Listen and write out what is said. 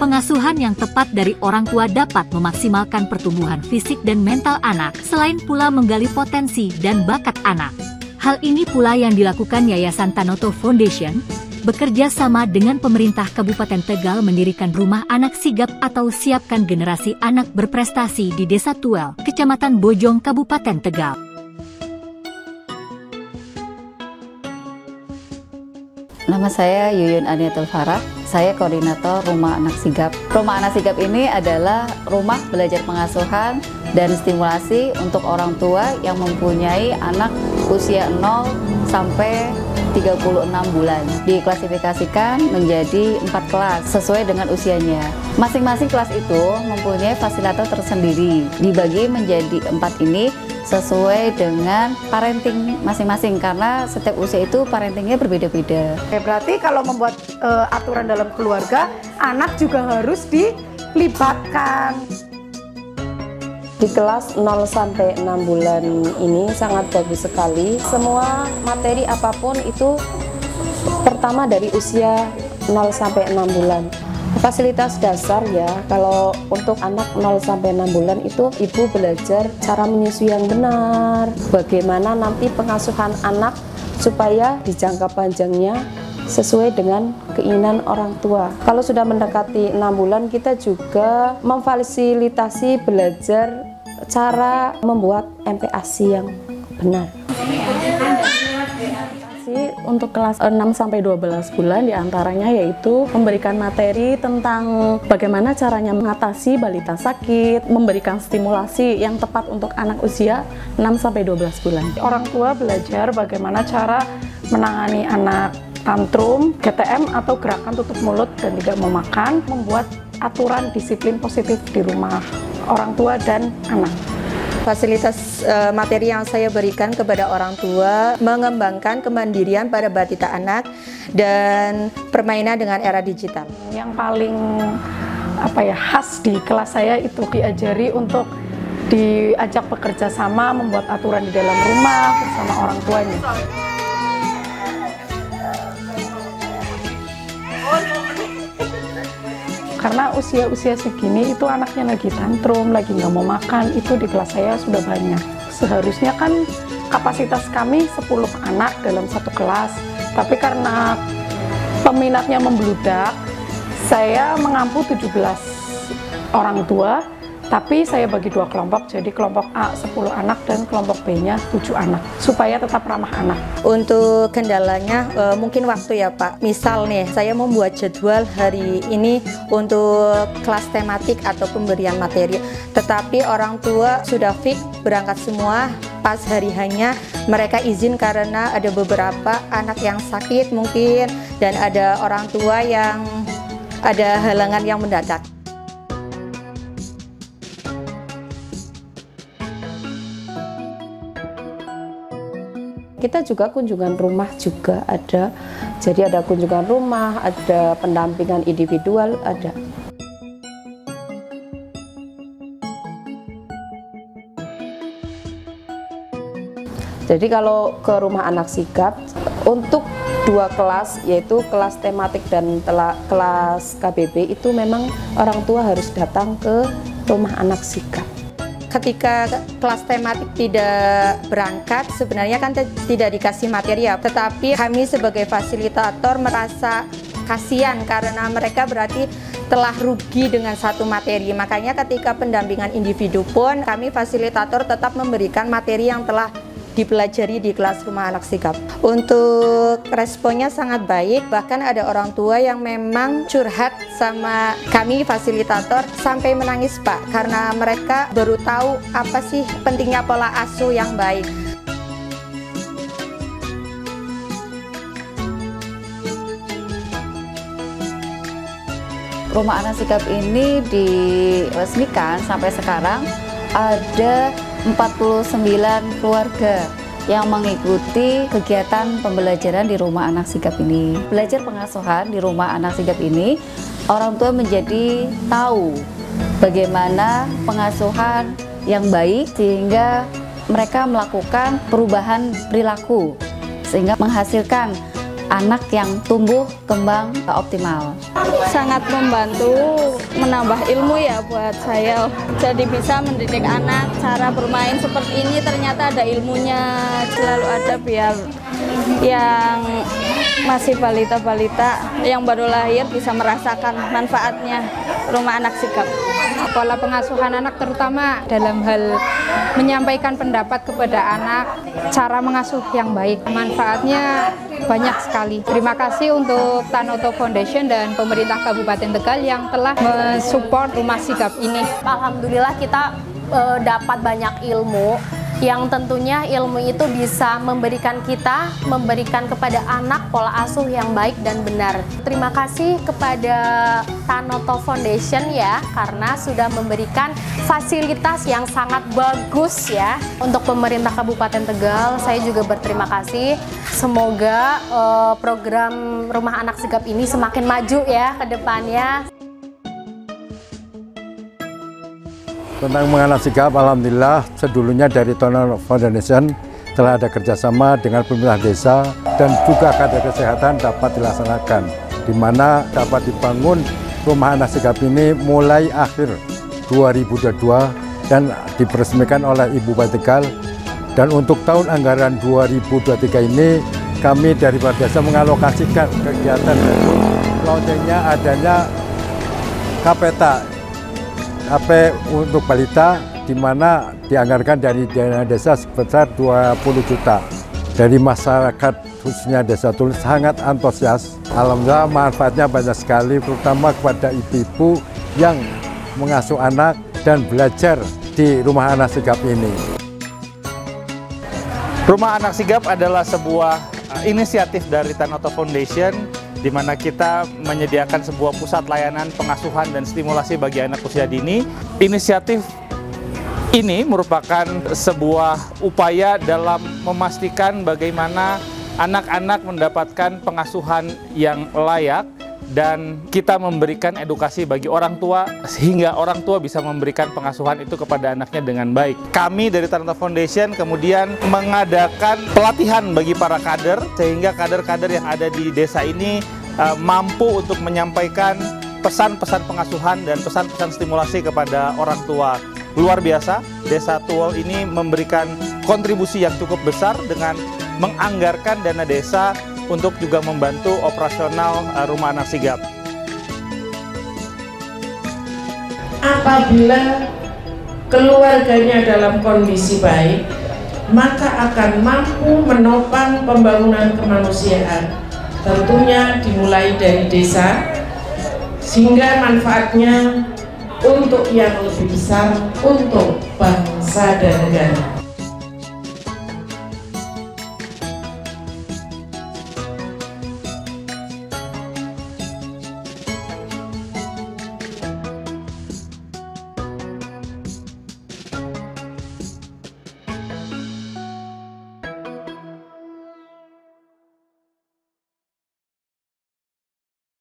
Pengasuhan yang tepat dari orang tua dapat memaksimalkan pertumbuhan fisik dan mental anak, selain pula menggali potensi dan bakat anak. Hal ini pula yang dilakukan Yayasan Tanoto Foundation, bekerja sama dengan pemerintah Kabupaten Tegal mendirikan Rumah Anak Sigap atau Siapkan Generasi Anak Berprestasi di Desa Tuel, Kecamatan Bojong, Kabupaten Tegal. Nama saya Yuyun Aniatul Farah, saya koordinator Rumah Anak Sigap. Rumah Anak Sigap ini adalah rumah belajar pengasuhan dan stimulasi untuk orang tua yang mempunyai anak usia 0 sampai 36 bulan. Diklasifikasikan menjadi 4 kelas sesuai dengan usianya. Masing-masing kelas itu mempunyai fasilitator tersendiri. Dibagi menjadi 4 ini sesuai dengan parenting masing-masing karena setiap usia itu parentingnya berbeda-beda. Berarti kalau membuat aturan dalam keluarga, anak juga harus dilibatkan. Di kelas 0 sampai 6 bulan ini sangat bagus sekali. Semua materi apapun itu pertama dari usia 0 sampai 6 bulan. Fasilitas dasar ya, kalau untuk anak 0 sampai 6 bulan itu ibu belajar cara menyusui yang benar, bagaimana nanti pengasuhan anak supaya di jangka panjangnya sesuai dengan keinginan orang tua. Kalau sudah mendekati 6 bulan kita juga memfasilitasi belajar cara membuat MPASI yang benar. Untuk kelas 6 sampai 12 bulan diantaranya yaitu memberikan materi tentang bagaimana caranya mengatasi balita sakit, memberikan stimulasi yang tepat untuk anak usia 6 sampai 12 bulan. Orang tua belajar bagaimana cara menangani anak tantrum, GTM atau gerakan tutup mulut dan tidak mau makan, membuat aturan disiplin positif di rumah orang tua dan anak. Fasilitas materi yang saya berikan kepada orang tua mengembangkan kemandirian pada balita anak dan permainan dengan era digital. Yang paling khas di kelas saya itu diajari untuk diajak bekerja sama, membuat aturan di dalam rumah bersama orang tuanya. Karena usia-usia segini itu anaknya lagi tantrum, lagi nggak mau makan, itu di kelas saya sudah banyak. Seharusnya kan kapasitas kami 10 anak dalam satu kelas, tapi karena peminatnya membludak, saya mengampu 17 orang tua, tapi saya bagi 2 kelompok, jadi kelompok A 10 anak dan kelompok B-nya 7 anak, supaya tetap ramah anak. Untuk kendalanya mungkin waktu ya Pak. Misal nih, saya membuat jadwal hari ini untuk kelas tematik atau pemberian materi, tetapi orang tua sudah fix berangkat semua, pas hari hanya mereka izin karena ada beberapa anak yang sakit mungkin, dan ada orang tua yang ada halangan yang mendadak. Kita juga kunjungan rumah juga ada, jadi ada kunjungan rumah, ada pendampingan individual, ada. Jadi kalau ke Rumah Anak Sigap, untuk 2 kelas, yaitu kelas tematik dan kelas KBB, itu memang orang tua harus datang ke Rumah Anak Sigap. Ketika kelas tematik tidak berangkat, sebenarnya kan tidak dikasih materi ya, tetapi kami sebagai fasilitator merasa kasihan karena mereka berarti telah rugi dengan satu materi. Makanya ketika pendampingan individu pun kami fasilitator tetap memberikan materi yang telah dipelajari di kelas Rumah Anak Sigap. Untuk responnya sangat baik, bahkan ada orang tua yang memang curhat sama kami fasilitator sampai menangis Pak, karena mereka baru tahu apa sih pentingnya pola asuh yang baik. Rumah Anak Sigap ini diresmikan sampai sekarang ada 49 keluarga yang mengikuti kegiatan pembelajaran di Rumah Anak Sigap ini. Belajar pengasuhan di Rumah Anak Sigap ini, orang tua menjadi tahu bagaimana pengasuhan yang baik sehingga mereka melakukan perubahan perilaku sehingga menghasilkan anak yang tumbuh kembang optimal. Sangat membantu menambah ilmu ya buat saya. Jadi bisa mendidik anak cara bermain seperti ini, ternyata ada ilmunya, selalu ada biar yang masih balita-balita yang baru lahir bisa merasakan manfaatnya Rumah Anak Sigap. Pola pengasuhan anak terutama dalam hal menyampaikan pendapat kepada anak, cara mengasuh yang baik, manfaatnya banyak sekali. Terima kasih untuk Tanoto Foundation dan pemerintah Kabupaten Tegal yang telah mensupport Rumah Sigap ini. Alhamdulillah kita dapat banyak ilmu yang tentunya ilmu itu bisa memberikan kepada anak pola asuh yang baik dan benar. Terima kasih kepada Tanoto Foundation ya, karena sudah memberikan fasilitas yang sangat bagus ya. Untuk pemerintah Kabupaten Tegal, saya juga berterima kasih. Semoga program Rumah Anak Sigap ini semakin maju ya ke depannya. Tentang Anak Sigap, alhamdulillah sedulunya dari Tanoto Foundation telah ada kerjasama dengan pemerintah desa dan juga kader kesehatan dapat dilaksanakan, di mana dapat dibangun Rumah Anak Sigap ini mulai akhir 2022 dan diperesmikan oleh Ibu Bupati Tegal. Dan untuk tahun anggaran 2023 ini kami dari Balai Desa mengalokasikan kegiatan launchingnya adanya KPTA HP untuk balita, di mana dianggarkan dari dana desa sebesar 20 juta. Dari masyarakat khususnya Desa Tulus sangat antusias. Alhamdulillah manfaatnya banyak sekali, terutama kepada ibu-ibu yang mengasuh anak dan belajar di Rumah Anak Sigap ini. Rumah Anak Sigap adalah sebuah inisiatif dari Tanoto Foundation, di mana kita menyediakan sebuah pusat layanan pengasuhan dan stimulasi bagi anak usia dini. Inisiatif ini merupakan sebuah upaya dalam memastikan bagaimana anak-anak mendapatkan pengasuhan yang layak, dan kita memberikan edukasi bagi orang tua sehingga orang tua bisa memberikan pengasuhan itu kepada anaknya dengan baik. Kami dari Tanoto Foundation kemudian mengadakan pelatihan bagi para kader, sehingga kader-kader yang ada di desa ini mampu untuk menyampaikan pesan-pesan pengasuhan dan pesan-pesan stimulasi kepada orang tua. Luar biasa, Desa Tuwol ini memberikan kontribusi yang cukup besar dengan menganggarkan dana desa untuk juga membantu operasional Rumah Anak Sigap. Apabila keluarganya dalam kondisi baik, maka akan mampu menopang pembangunan kemanusiaan. Tentunya dimulai dari desa, sehingga manfaatnya untuk yang lebih besar, untuk bangsa dan negara.